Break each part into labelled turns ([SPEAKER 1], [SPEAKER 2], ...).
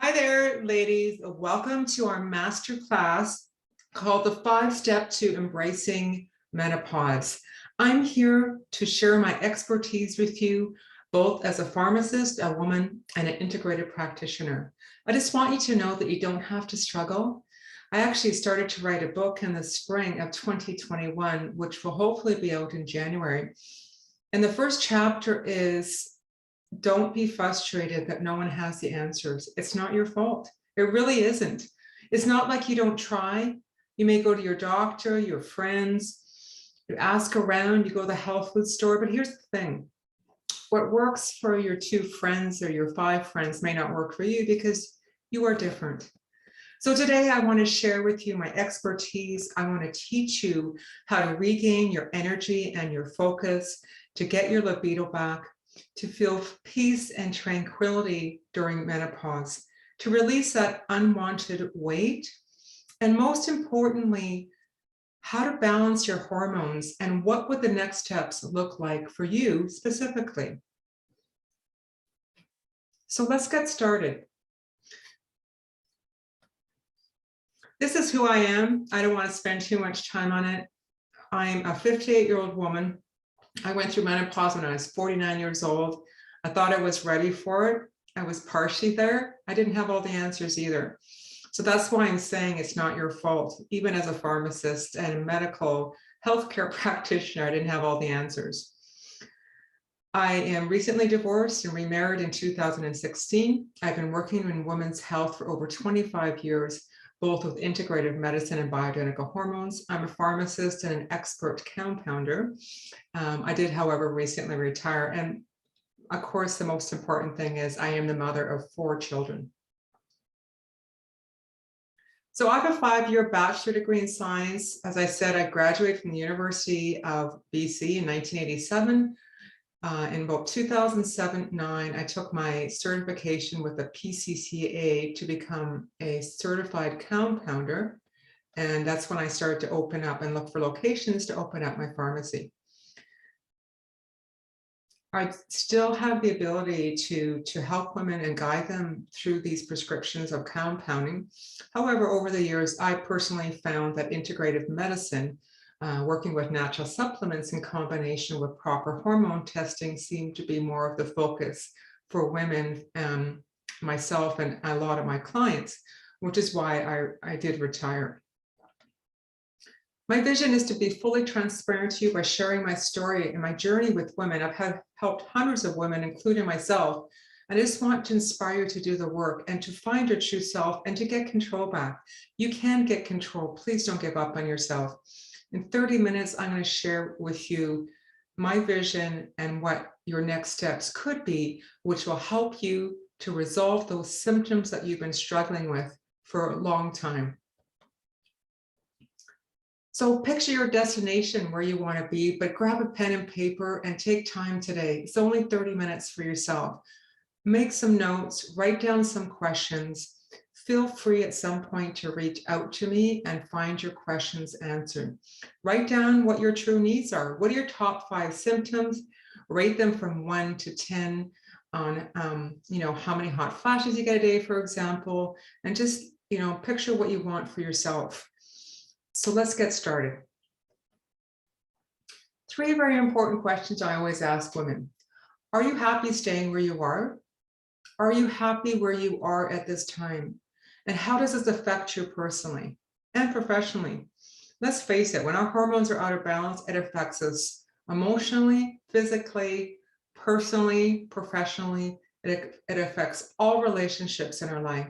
[SPEAKER 1] Hi there, ladies. Welcome to our masterclass called The 5-Step to Embracing Menopause. I'm here to share my expertise with you, both as a pharmacist, a woman, and an integrative practitioner. I just want you to know that you don't have to struggle. I actually started to write a book in the spring of 2021, which will hopefully be out in January. And the first chapter is, don't be frustrated that no one has the answers. It's not your fault. It really isn't. It's not like you don't try. You may go to your doctor, your friends, you ask around, you go to the health food store, but here's the thing. What works for your 2 friends or your 5 friends may not work for you because you are different. So today I want to share with you my expertise. I want to teach you how to regain your energy and your focus, to get your libido back, to feel peace and tranquility during menopause, to release that unwanted weight, and most importantly, how to balance your hormones and what would the next steps look like for you specifically. So let's get started. This is who I am. I don't want to spend too much time on it. I'm a 58-year-old woman. I went through menopause when I was 49 years old. I thought I was ready for it. I was partially there. I didn't have all the answers either. So that's why I'm saying it's not your fault. Even as a pharmacist and a medical healthcare practitioner, I didn't have all the answers. I am recently divorced and remarried in 2016. I've been working in women's health for over 25 years, both with integrative medicine and bioidentical hormones. I'm a pharmacist and an expert compounder. I did, however, recently retire. And of course, the most important thing is I am the mother of 4 children. So I have a 5-year bachelor degree in science. As I said, I graduated from the University of BC in 1987. In about 2007-9, I took my certification with the PCCA to become a certified compounder. And that's when I started to open up and look for locations to open up my pharmacy. I still have the ability to help women and guide them through these prescriptions of compounding. However, over the years, I personally found that integrative medicine, working with natural supplements in combination with proper hormone testing, seemed to be more of the focus for women, myself and a lot of my clients, which is why I did retire. My vision is to be fully transparent to you by sharing my story and my journey with women. I've helped hundreds of women, including myself. I just want to inspire you to do the work and to find your true self and to get control back. You can get control. Please don't give up on yourself. In 30 minutes, I'm going to share with you my vision and what your next steps could be, which will help you to resolve those symptoms that you've been struggling with for a long time. So picture your destination where you want to be, but grab a pen and paper and take time today. It's only 30 minutes for yourself. Make some notes, write down some questions. Feel free at some point to reach out to me and find your questions answered. Write down what your true needs are. What are your top 5 symptoms? Rate them from 1 to 10 on, how many hot flashes you get a day, for example, and just, picture what you want for yourself. So let's get started. 3 very important questions I always ask women. Are you happy staying where you are? Are you happy where you are at this time? And how does this affect you personally and professionally? Let's face it, when our hormones are out of balance, it affects us emotionally, physically, personally, professionally. It affects all relationships in our life.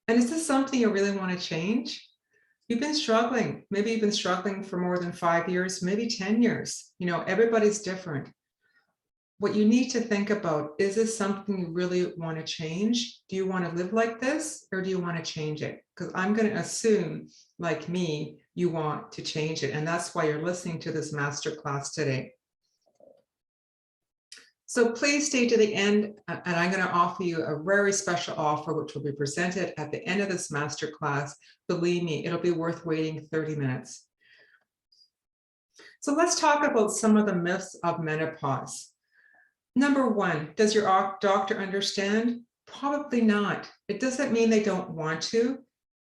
[SPEAKER 1] And is this something you really want to change? You've been struggling. Maybe you've been struggling for more than 5 years, maybe 10 years. Everybody's different. What you need to think about, is this something you really want to change? Do you want to live like this or do you want to change it? Because I'm going to assume, like me, you want to change it. And that's why you're listening to this masterclass today. So please stay to the end, and I'm going to offer you a very special offer, which will be presented at the end of this masterclass. Believe me, it'll be worth waiting 30 minutes. So let's talk about some of the myths of menopause. Number 1, does your doctor understand? Probably not. It doesn't mean they don't want to,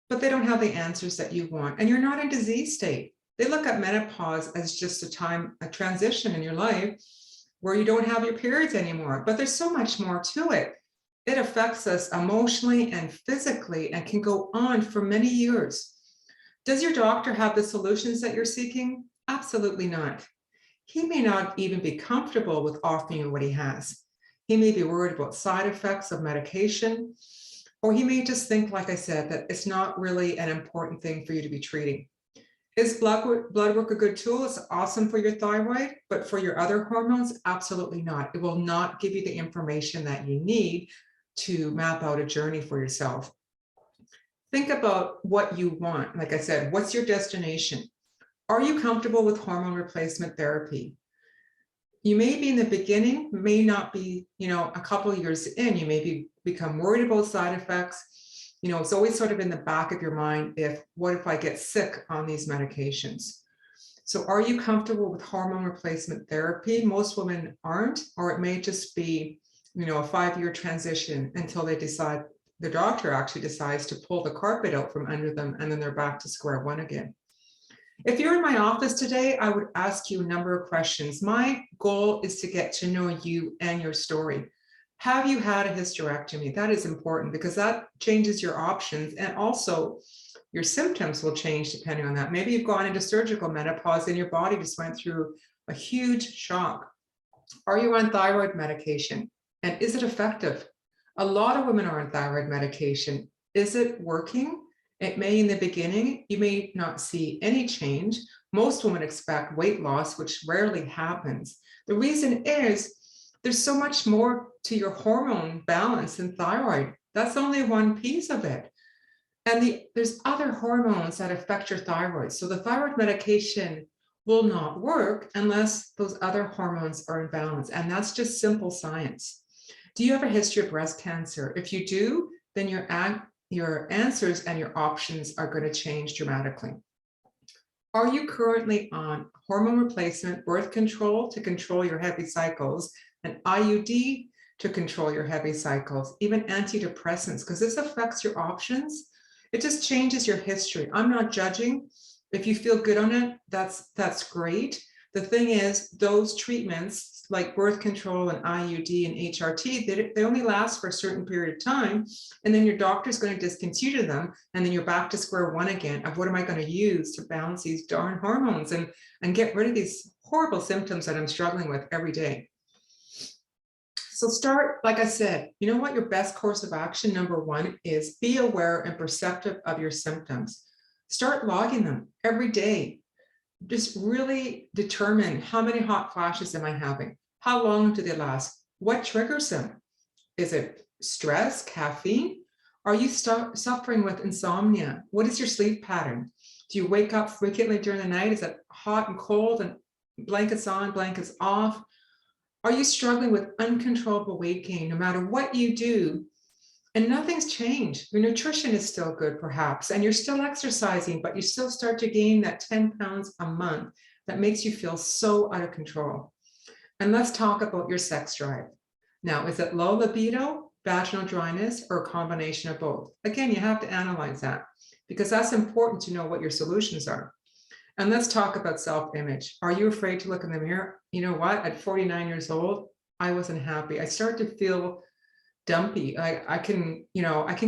[SPEAKER 1] but they don't have the answers that you want. And you're not in disease state. They look at menopause as just a transition in your life where you don't have your periods anymore. But there's so much more to it. It affects us emotionally and physically and can go on for many years. Does your doctor have the solutions that you're seeking? Absolutely not. He may not even be comfortable with offering you what he has. He may be worried about side effects of medication, or he may just think, like I said, that it's not really an important thing for you to be treating. Is blood work a good tool? It's awesome for your thyroid, but for your other hormones, absolutely not. It will not give you the information that you need to map out a journey for yourself. Think about what you want. Like I said, what's your destination? Are you comfortable with hormone replacement therapy? You may be in the beginning, may not be, a couple of years in, you may become worried about side effects. It's always sort of in the back of your mind, what if I get sick on these medications? So are you comfortable with hormone replacement therapy? Most women aren't, or it may just be, a 5-year transition until they decide, the doctor actually decides to pull the carpet out from under them, and then they're back to square one again. If you're in my office today, I would ask you a number of questions. My goal is to get to know you and your story. Have you had a hysterectomy? That is important because that changes your options, and also your symptoms will change depending on that. Maybe you've gone into surgical menopause and your body just went through a huge shock. Are you on thyroid medication? And is it effective? A lot of women are on thyroid medication. Is it working? It may in the beginning, you may not see any change. Most women expect weight loss, which rarely happens. The reason is there's so much more to your hormone balance than thyroid. That's only one piece of it. And there's other hormones that affect your thyroid. So the thyroid medication will not work unless those other hormones are in balance. And that's just simple science. Do you have a history of breast cancer? If you do, then your answers and your options are going to change dramatically. Are you currently on hormone replacement, birth control to control your heavy cycles, and IUD to control your heavy cycles, even antidepressants, because this affects your options? It just changes your history. I'm not judging. If you feel good on it, that's great. The thing is, those treatments like birth control and IUD and HRT, they only last for a certain period of time. And then your doctor's going to discontinue them. And then you're back to square one again of what am I going to use to balance these darn hormones and get rid of these horrible symptoms that I'm struggling with every day. So start, like I said, you know what your best course of action, number one, is be aware and perceptive of your symptoms. Start logging them every day. Just really determine how many hot flashes am I having? How long do they last? What triggers them? Is it stress, caffeine? Are you suffering with insomnia? What is your sleep pattern? Do you wake up frequently during the night? Is it hot and cold and blankets on, blankets off? Are you struggling with uncontrollable weight gain no matter what you do? And nothing's changed. Your nutrition is still good, perhaps, and you're still exercising, but you still start to gain that 10 pounds a month that makes you feel so out of control. And let's talk about your sex drive. Now, is it low libido, vaginal dryness, or a combination of both? Again, you have to analyze that because that's important to know what your solutions are. And let's talk about self-image. Are you afraid to look in the mirror? You know what? At 49 years old, I wasn't happy. I started to feel dumpy. I can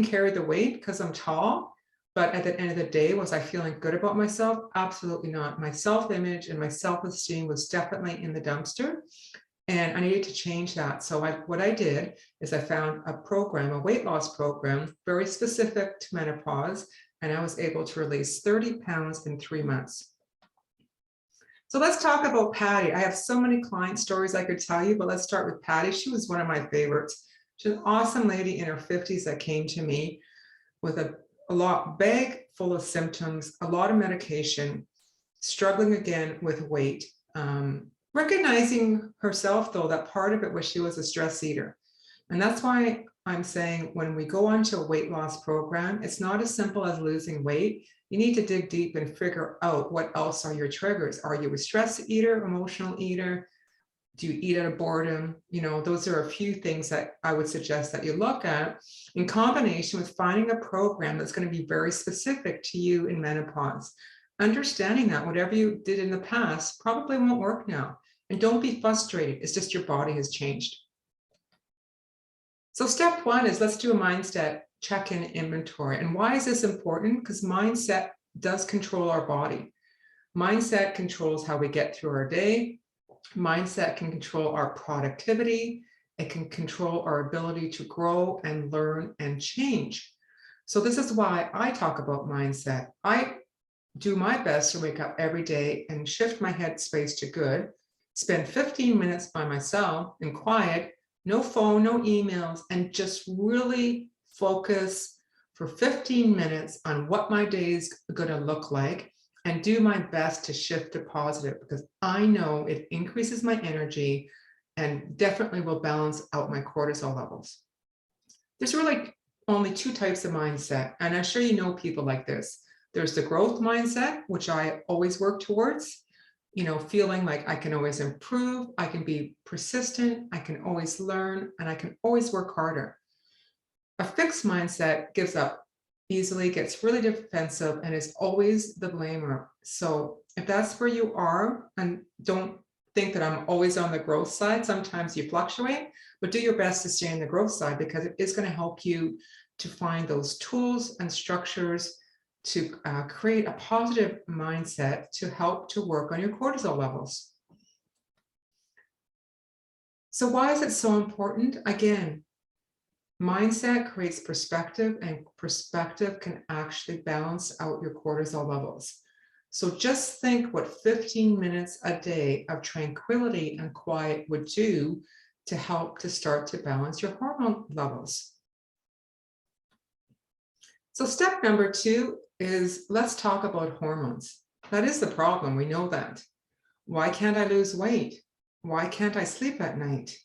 [SPEAKER 1] carry the weight because I'm tall, but at the end of the day, was I feeling good about myself? Absolutely not. My self-image and my self-esteem was definitely in the dumpster, and I needed to change that. So what I did is I found a program, a weight loss program, very specific to menopause, and I was able to release 30 pounds in 3 months. So let's talk about Patty. I have so many client stories I could tell you, but let's start with Patty. She was one of my favorites. She's an awesome lady in her 50s that came to me with a bag full of symptoms, a lot of medication, struggling again with weight, recognizing herself, though, that part of it was she was a stress eater. And that's why I'm saying when we go onto a weight loss program, it's not as simple as losing weight. You need to dig deep and figure out what else are your triggers. Are you a stress eater, emotional eater? Do you eat out of boredom? Those are a few things that I would suggest that you look at in combination with finding a program that's going to be very specific to you in menopause. Understanding that whatever you did in the past probably won't work now. And don't be frustrated. It's just your body has changed. So step one is let's do a mindset check-in inventory. And why is this important? Because mindset does control our body. Mindset controls how we get through our day. Mindset can control our productivity. It can control our ability to grow and learn and change. So this is why I talk about mindset. I do my best to wake up every day and shift my headspace to good, spend 15 minutes by myself in quiet, no phone, no emails, and just really focus for 15 minutes on what my day is going to look like and do my best to shift to positive, because I know it increases my energy and definitely will balance out my cortisol levels. There's really only two types of mindset, and I'm sure you know people like this. There's the growth mindset, which I always work towards, feeling like I can always improve, I can be persistent, I can always learn, and I can always work harder. A fixed mindset gives up easily, gets really defensive, and is always the blamer. So if that's where you are, and don't think that I'm always on the growth side, sometimes you fluctuate, but do your best to stay on the growth side, because it is going to help you to find those tools and structures to create a positive mindset to help to work on your cortisol levels. So why is it so important? Again, mindset creates perspective, and perspective can actually balance out your cortisol levels. So just think what 15 minutes a day of tranquility and quiet would do to help to start to balance your hormone levels. So step number 2 is let's talk about hormones. That is the problem. We know that. Why can't I lose weight? Why can't I sleep at night?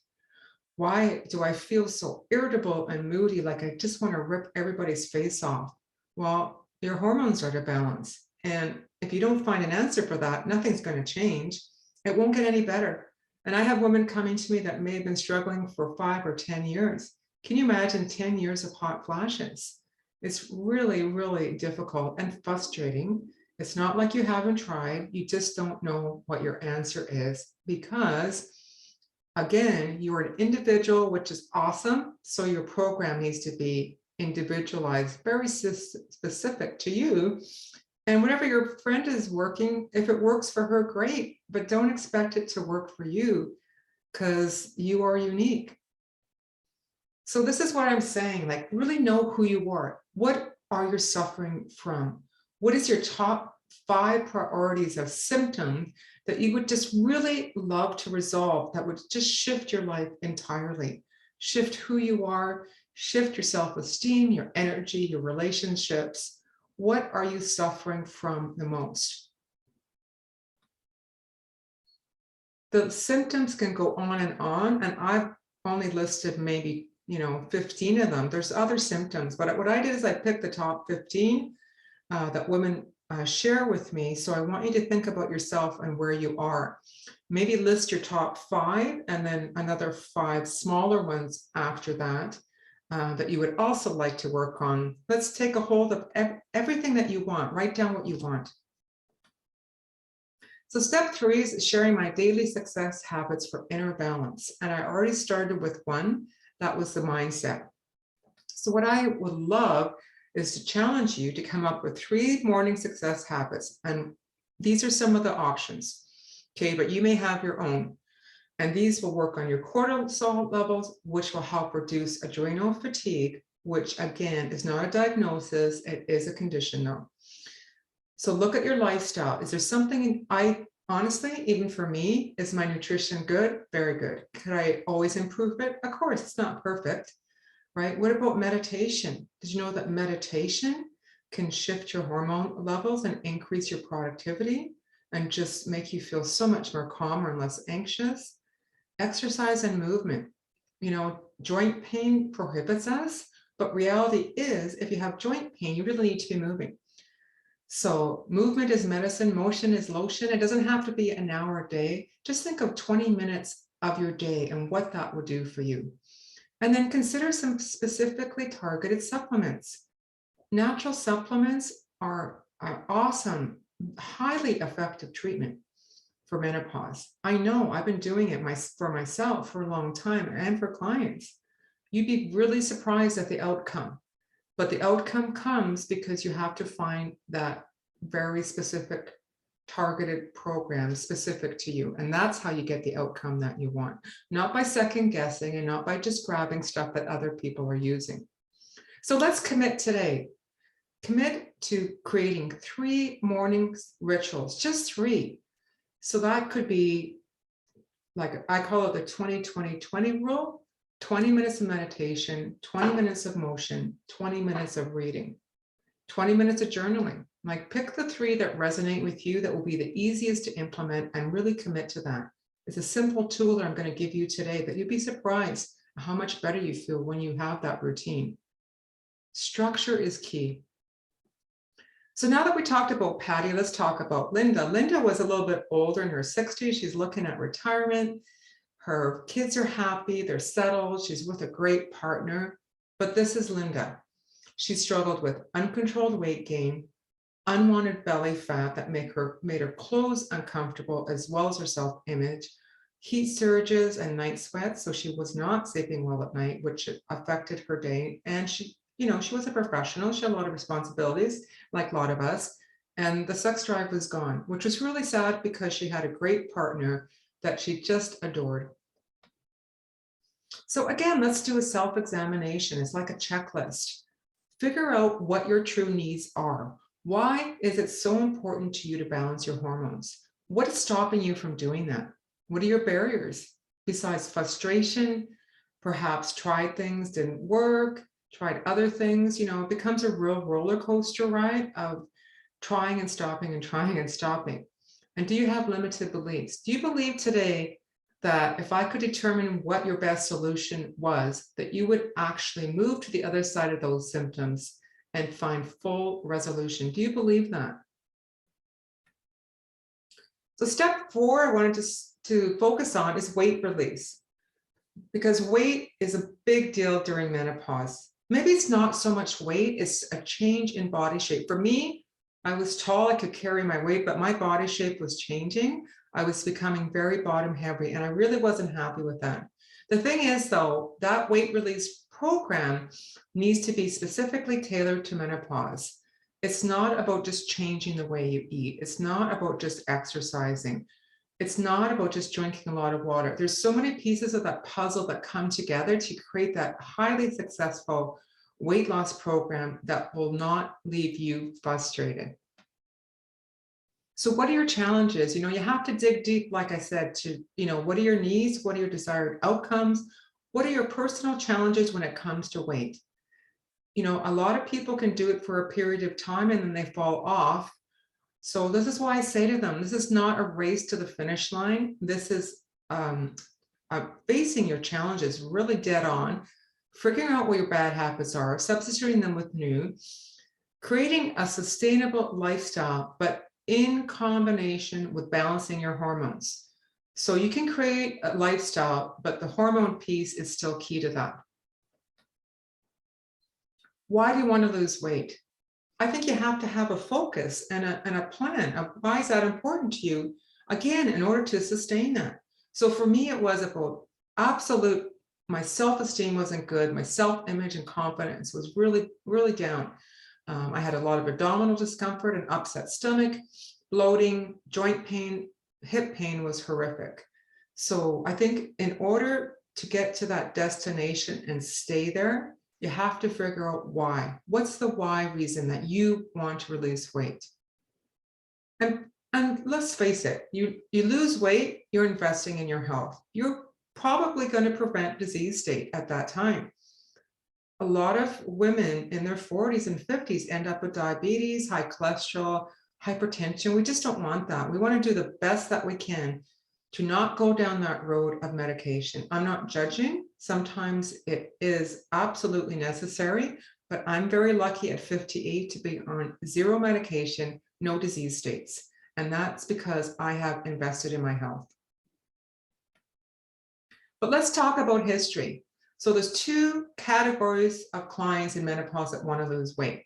[SPEAKER 1] Why do I feel so irritable and moody, like I just want to rip everybody's face off? Well, your hormones are out of balance. And if you don't find an answer for that, nothing's going to change. It won't get any better. And I have women coming to me that may have been struggling for 5 or 10 years. Can you imagine 10 years of hot flashes? It's really, really difficult and frustrating. It's not like you haven't tried. You just don't know what your answer is, because again, you're an individual, which is awesome. So your program needs to be individualized, very specific to you. And whatever your friend is working, if it works for her, great, but don't expect it to work for you, because you are unique. So this is what I'm saying, like really know who you are. What are you suffering from? What is your top 5 priorities of symptoms that you would just really love to resolve, that would just shift your life entirely? Shift who you are, shift your self-esteem, your energy, your relationships. What are you suffering from the most? The symptoms can go on, and I've only listed maybe 15 of them. There's other symptoms, but what I did is I picked the top 15 that women share with me. So I want you to think about yourself and where you are. Maybe list your top 5 and then another 5 smaller ones after that that you would also like to work on. Let's take a hold of everything that you want. Write down what you want. So step 3 is sharing my daily success habits for inner balance. And I already started with one. That was the mindset. So what I would love is to challenge you to come up with 3 morning success habits. And these are some of the options. Okay, but you may have your own. And these will work on your cortisol levels, which will help reduce adrenal fatigue, which again is not a diagnosis, it is a condition though. So look at your lifestyle. Is there something honestly, even for me, is my nutrition good? Very good. Could I always improve it? Of course, it's not perfect, right? What about meditation? Did you know that meditation can shift your hormone levels and increase your productivity and just make you feel so much more calmer and less anxious? Exercise and movement. Joint pain prohibits us, but reality is if you have joint pain, you really need to be moving. So movement is medicine, motion is lotion. It doesn't have to be an hour a day. Just think of 20 minutes of your day and what that will do for you. And then consider some specifically targeted supplements. Natural supplements are awesome, highly effective treatment for menopause. I know I've been doing it for myself for a long time and for clients. You'd be really surprised at the outcome, but the outcome comes because you have to find that very specific targeted program specific to you. And that's how you get the outcome that you want, not by second guessing and not by just grabbing stuff that other people are using. So let's commit today. Commit to creating 3 morning rituals, just 3. So that could be, like I call it the 20-20-20 rule: 20 minutes of meditation, 20 minutes of motion, 20 minutes of reading, 20 minutes of journaling. Like, pick the 3 that resonate with you, that will be the easiest to implement, and really commit to that. It's a simple tool that I'm going to give you today, but you'd be surprised how much better you feel when you have that routine. Structure is key. So now that we talked about Patty, let's talk about Linda. Linda was a little bit older, in her 60s. She's looking at retirement. Her kids are happy, they're settled, she's with a great partner. But this is Linda. She struggled with uncontrolled weight gain, unwanted belly fat that made her clothes uncomfortable, as well as her self-image, heat surges and night sweats. So she was not sleeping well at night, which affected her day. And she was a professional. She had a lot of responsibilities, like a lot of us. And the sex drive was gone, which was really sad because she had a great partner that she just adored. So again, let's do a self-examination. It's like a checklist. Figure out what your true needs are. Why is it so important to you to balance your hormones? What is stopping you from doing that? What are your barriers? Besides frustration, perhaps tried things, didn't work, tried other things, it becomes a real roller coaster ride of trying and stopping and trying and stopping. And do you have limited beliefs? Do you believe today that if I could determine what your best solution was, that you would actually move to the other side of those symptoms and find full resolution? Do you believe that? So step 4 I wanted to focus on is weight release, because weight is a big deal during menopause. Maybe it's not so much weight, it's a change in body shape. For me, I was tall, I could carry my weight, but my body shape was changing. I was becoming very bottom heavy, and I really wasn't happy with that. The thing is, though, that weight release program needs to be specifically tailored to menopause. It's not about just changing the way you eat. It's not about just exercising. It's not about just drinking a lot of water. There's so many pieces of that puzzle that come together to create that highly successful weight loss program that will not leave you frustrated. So what are your challenges? You have to dig deep, like I said, to, what are your needs? What are your desired outcomes? What are your personal challenges when it comes to weight? A lot of people can do it for a period of time and then they fall off. So this is why I say to them, this is not a race to the finish line. This is facing your challenges really dead on, figuring out what your bad habits are, substituting them with new, creating a sustainable lifestyle, but in combination with balancing your hormones. So you can create a lifestyle, but the hormone piece is still key to that. Why do you want to lose weight? I think you have to have a focus and a plan of why is that important to you, again, in order to sustain that. So for me, it was about my self-esteem wasn't good. My self-image and confidence was really, really down. I had a lot of abdominal discomfort, an upset stomach, bloating, joint pain, hip pain was horrific. So I think in order to get to that destination and stay there, you have to figure out why. What's the why reason that you want to release weight? And let's face it, you lose weight, you're investing in your health. You're probably going to prevent disease state at that time. A lot of women in their 40s and 50s end up with diabetes, high cholesterol, hypertension. We just don't want that. We want to do the best that we can to not go down that road of medication. I'm not judging. Sometimes it is absolutely necessary, but I'm very lucky at 58 to be on 0 medication, no disease states. And that's because I have invested in my health. But let's talk about history. So there's two categories of clients in menopause that want to lose weight.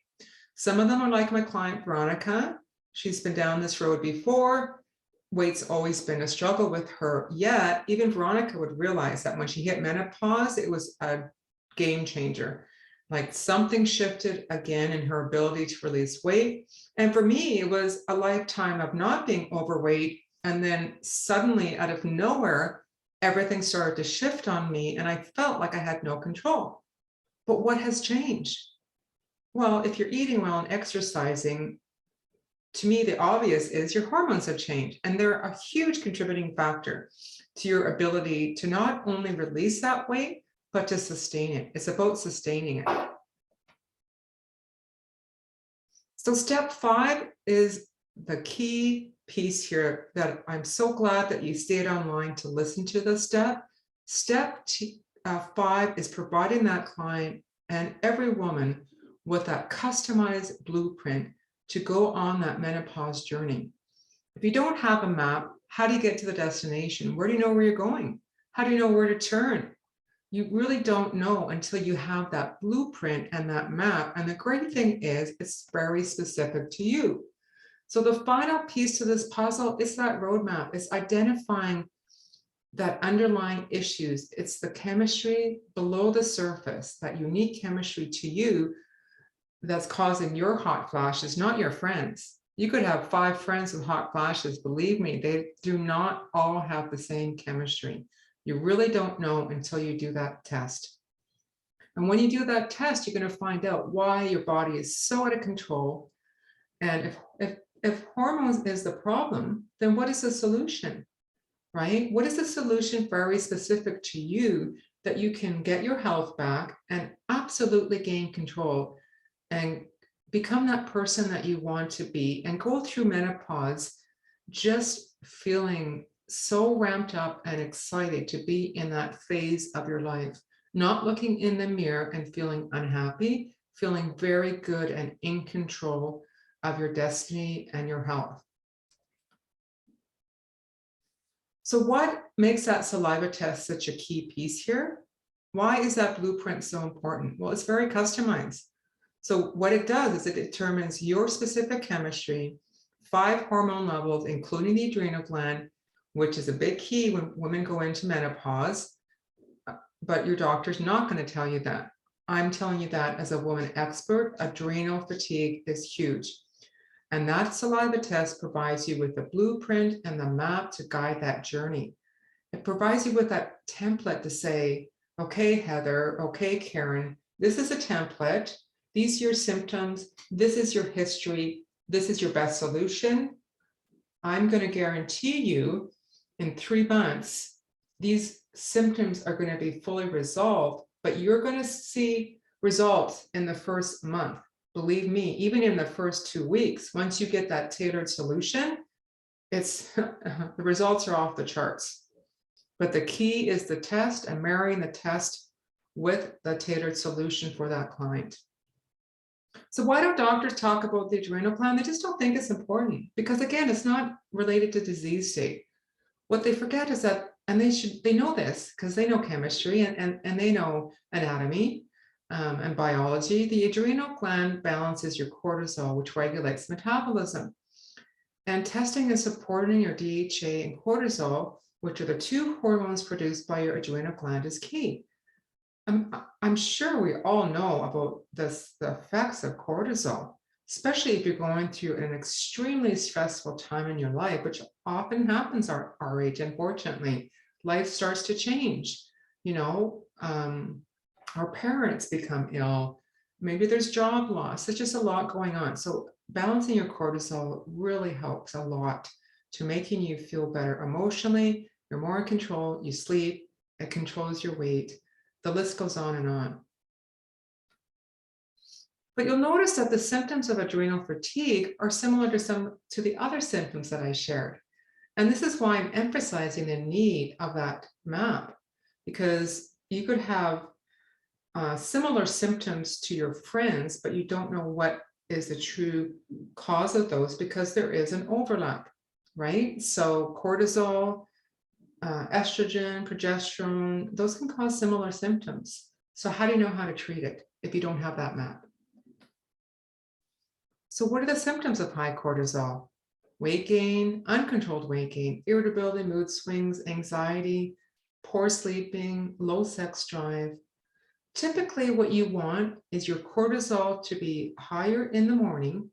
[SPEAKER 1] Some of them are like my client, Veronica. She's been down this road before. Weight's always been a struggle with her. Yet, even Veronica would realize that when she hit menopause, it was a game changer. Like something shifted again in her ability to release weight. And for me, it was a lifetime of not being overweight. And then suddenly, out of nowhere, everything started to shift on me and I felt like I had no control. But what has changed? Well, if you're eating well and exercising, to me, the obvious is your hormones have changed, and they're a huge contributing factor to your ability to not only release that weight, but to sustain it. It's about sustaining it. So step 5 is the key piece here that I'm so glad that you stayed online to listen to this step. Step 5 is providing that client and every woman with that customized blueprint to go on that menopause journey. If you don't have a map, how do you get to the destination? Where do you know where you're going? How do you know where to turn? You really don't know until you have that blueprint and that map. And the great thing is it's very specific to you. So the final piece to this puzzle is that roadmap. It's identifying that underlying issues. It's the chemistry below the surface, that unique chemistry to you that's causing your hot flashes, not your friends. You could have 5 friends with hot flashes. Believe me, they do not all have the same chemistry. You really don't know until you do that test. And when you do that test, you're going to find out why your body is so out of control. And if hormones is the problem, then what is the solution, right? What is the solution very specific to you that you can get your health back and absolutely gain control and become that person that you want to be and go through menopause just feeling so ramped up and excited to be in that phase of your life, not looking in the mirror and feeling unhappy, feeling very good and in control of your destiny and your health. So what makes that saliva test such a key piece here? Why is that blueprint so important? Well, it's very customized. So what it does is it determines your specific chemistry, 5 hormone levels, including the adrenal gland, which is a big key when women go into menopause, but your doctor's not going to tell you that. I'm telling you that as a woman expert. Adrenal fatigue is huge. And that saliva test provides you with the blueprint and the map to guide that journey. It provides you with that template to say, okay, Heather, okay, Karen, this is a template. These are your symptoms. This is your history. This is your best solution. I'm going to guarantee you in 3 months, these symptoms are going to be fully resolved, but you're going to see results in the first month. Believe me, even in the first 2 weeks, once you get that tailored solution, the results are off the charts. But the key is the test and marrying the test with the tailored solution for that client. So why don't doctors talk about the adrenal gland? They just don't think it's important because, again, it's not related to disease state. What they forget is that, and they know this because they know chemistry and they know anatomy and biology. The adrenal gland balances your cortisol, which regulates metabolism. And testing and supporting your DHA and cortisol, which are the 2 hormones produced by your adrenal gland, is key. I'm sure we all know about the effects of cortisol, especially if you're going through an extremely stressful time in your life, which often happens at our age, unfortunately. Life starts to change. You know, our parents become ill. Maybe there's job loss. There's just a lot going on. So balancing your cortisol really helps a lot to making you feel better emotionally. You're more in control. You sleep. It controls your weight. The list goes on and on. But you'll notice that the symptoms of adrenal fatigue are similar to the other symptoms that I shared. And this is why I'm emphasizing the need of that map, because you could have similar symptoms to your friends, but you don't know what is the true cause of those because there is an overlap, right? So cortisol estrogen, progesterone, those can cause similar symptoms. So how do you know how to treat it if you don't have that map? So what are the symptoms of high cortisol? Weight gain, uncontrolled weight gain, irritability, mood swings, anxiety, poor sleeping, low sex drive. Typically, what you want is your cortisol to be higher in the morning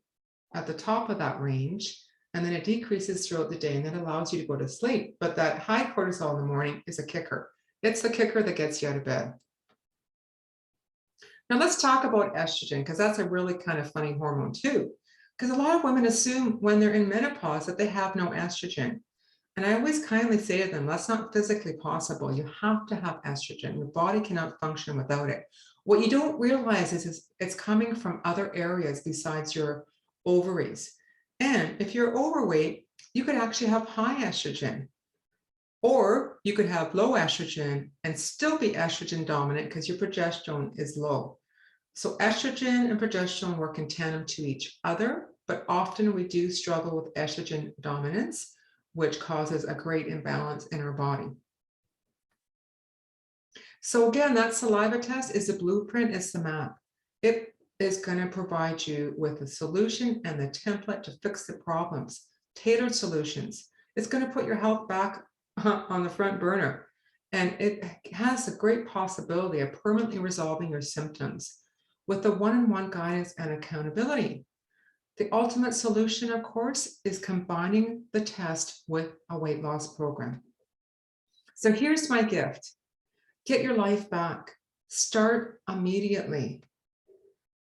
[SPEAKER 1] at the top of that range, and then it decreases throughout the day, and that allows you to go to sleep. But that high cortisol in the morning is a kicker. It's the kicker that gets you out of bed. Now let's talk about estrogen, because that's a really kind of funny hormone too. Because a lot of women assume when they're in menopause that they have no estrogen. And I always kindly say to them, that's not physically possible. You have to have estrogen. Your body cannot function without it. What you don't realize is it's coming from other areas besides your ovaries. And if you're overweight, you could actually have high estrogen. Or you could have low estrogen and still be estrogen dominant because your progesterone is low. So estrogen and progesterone work in tandem to each other, but often we do struggle with estrogen dominance, which causes a great imbalance in our body. So again, that saliva test is a blueprint, it's the map. It is going to provide you with a solution and the template to fix the problems, tailored solutions. It's going to put your health back on the front burner. And it has a great possibility of permanently resolving your symptoms with the one-on-one guidance and accountability. The ultimate solution, of course, is combining the test with a weight loss program. So here's my gift. Get your life back. Start immediately.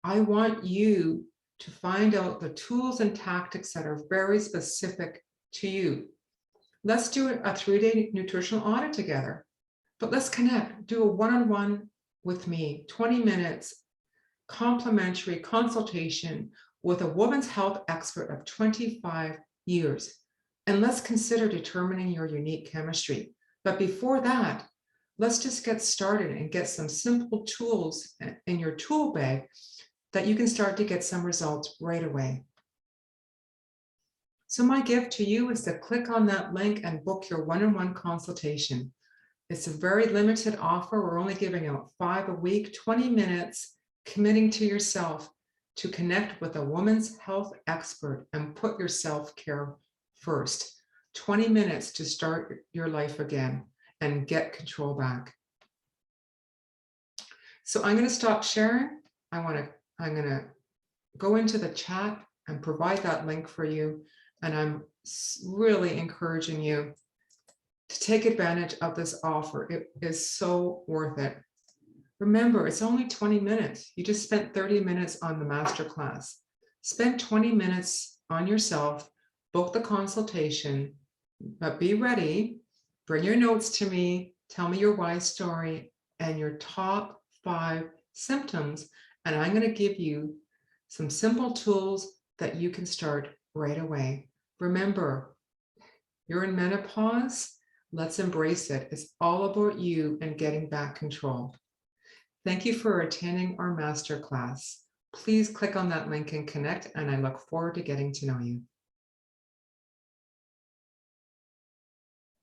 [SPEAKER 1] I want you to find out the tools and tactics that are very specific to you. Let's do a 3-day nutritional audit together, but let's connect. Do a one-on-one with me, 20 minutes, complimentary consultation with a woman's health expert of 25 years. And let's consider determining your unique chemistry. But before that, let's just get started and get some simple tools in your tool bag that you can start to get some results right away. So my gift to you is to click on that link and book your one-on-one consultation. It's a very limited offer. We're only giving out 5 a week, 20 minutes, committing to yourself to connect with a woman's health expert and put your self-care first. 20 minutes to start your life again and get control back. So I'm going to stop sharing. I'm going to go into the chat and provide that link for you. And I'm really encouraging you to take advantage of this offer. It is so worth it. Remember, it's only 20 minutes. You just spent 30 minutes on the masterclass. Spend 20 minutes on yourself, book the consultation, but be ready. Bring your notes to me. Tell me your why story and your top 5 symptoms. And I'm going to give you some simple tools that you can start right away. Remember, you're in menopause. Let's embrace it. It's all about you and getting back control. Thank you for attending our masterclass. Please click on that link and connect, and I look forward to getting to know you.